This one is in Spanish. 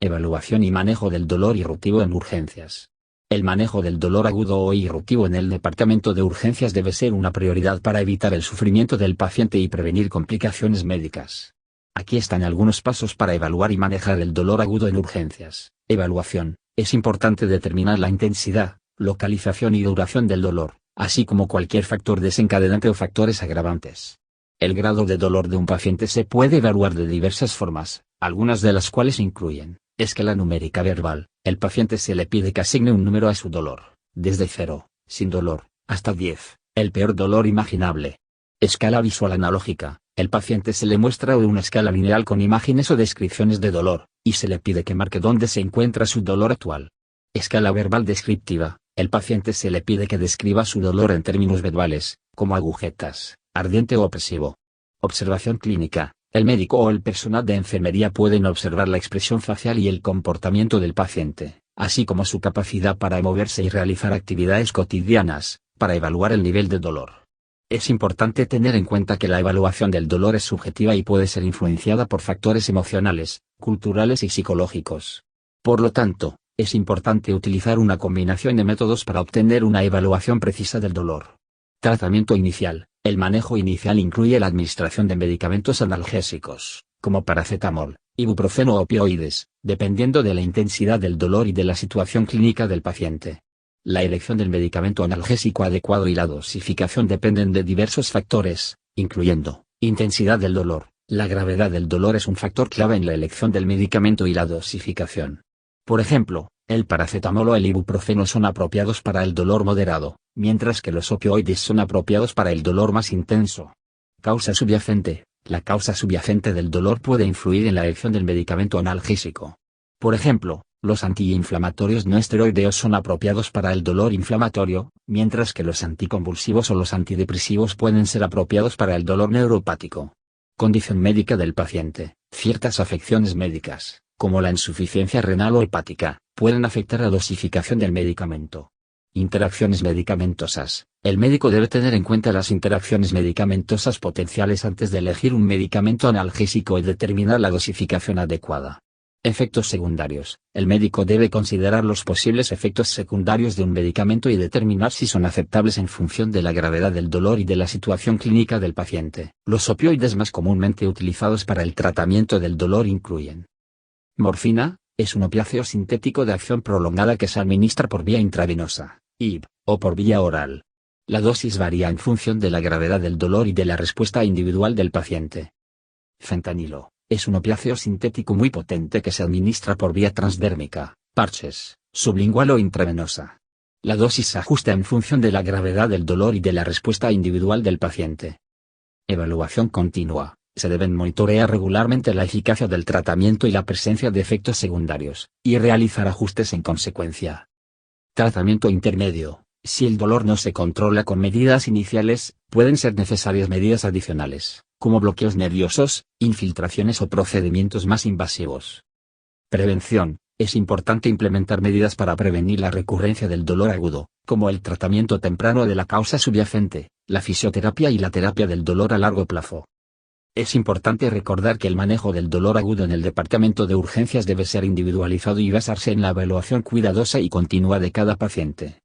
Evaluación y manejo del dolor irruptivo en urgencias. El manejo del dolor agudo o irruptivo en el departamento de urgencias debe ser una prioridad para evitar el sufrimiento del paciente y prevenir complicaciones médicas. Aquí están algunos pasos para evaluar y manejar el dolor agudo en urgencias. Evaluación. Es importante determinar la intensidad, localización y duración del dolor, así como cualquier factor desencadenante o factores agravantes. El grado de dolor de un paciente se puede evaluar de diversas formas, algunas de las cuales incluyen: escala numérica verbal. El paciente se le pide que asigne un número a su dolor, desde 0, sin dolor, hasta 10, el peor dolor imaginable. Escala visual analógica. El paciente se le muestra una escala lineal con imágenes o descripciones de dolor, y se le pide que marque dónde se encuentra su dolor actual. Escala verbal descriptiva. El paciente se le pide que describa su dolor en términos verbales, como agujetas, ardiente o opresivo. Observación clínica. El médico o el personal de enfermería pueden observar la expresión facial y el comportamiento del paciente, así como su capacidad para moverse y realizar actividades cotidianas, para evaluar el nivel de dolor. Es importante tener en cuenta que la evaluación del dolor es subjetiva y puede ser influenciada por factores emocionales, culturales y psicológicos. Por lo tanto, es importante utilizar una combinación de métodos para obtener una evaluación precisa del dolor. Tratamiento inicial. El manejo inicial incluye la administración de medicamentos analgésicos, como paracetamol, ibuprofeno o opioides, dependiendo de la intensidad del dolor y de la situación clínica del paciente. La elección del medicamento analgésico adecuado y la dosificación dependen de diversos factores, incluyendo intensidad del dolor. La gravedad del dolor es un factor clave en la elección del medicamento y la dosificación. Por ejemplo, el paracetamol o el ibuprofeno son apropiados para el dolor moderado, mientras que los opioides son apropiados para el dolor más intenso. Causa subyacente. La causa subyacente del dolor puede influir en la elección del medicamento analgésico. Por ejemplo, los antiinflamatorios no esteroideos son apropiados para el dolor inflamatorio, mientras que los anticonvulsivos o los antidepresivos pueden ser apropiados para el dolor neuropático. Condición médica del paciente. Ciertas afecciones médicas, como la insuficiencia renal o hepática, pueden afectar la dosificación del medicamento. Interacciones medicamentosas. El médico debe tener en cuenta las interacciones medicamentosas potenciales antes de elegir un medicamento analgésico y determinar la dosificación adecuada. Efectos secundarios. El médico debe considerar los posibles efectos secundarios de un medicamento y determinar si son aceptables en función de la gravedad del dolor y de la situación clínica del paciente. Los opioides más comúnmente utilizados para el tratamiento del dolor incluyen: morfina. Es un opiáceo sintético de acción prolongada que se administra por vía intravenosa, IV, o por vía oral. La dosis varía en función de la gravedad del dolor y de la respuesta individual del paciente. Fentanilo. Es un opiáceo sintético muy potente que se administra por vía transdérmica, parches, sublingual o intravenosa. La dosis se ajusta en función de la gravedad del dolor y de la respuesta individual del paciente. Evaluación continua. Se deben monitorear regularmente la eficacia del tratamiento y la presencia de efectos secundarios, y realizar ajustes en consecuencia. Tratamiento intermedio. Si el dolor no se controla con medidas iniciales, pueden ser necesarias medidas adicionales, como bloqueos nerviosos, infiltraciones o procedimientos más invasivos. Prevención. Es importante implementar medidas para prevenir la recurrencia del dolor agudo, como el tratamiento temprano de la causa subyacente, la fisioterapia y la terapia del dolor a largo plazo. Es importante recordar que el manejo del dolor agudo en el departamento de urgencias debe ser individualizado y basarse en la evaluación cuidadosa y continua de cada paciente.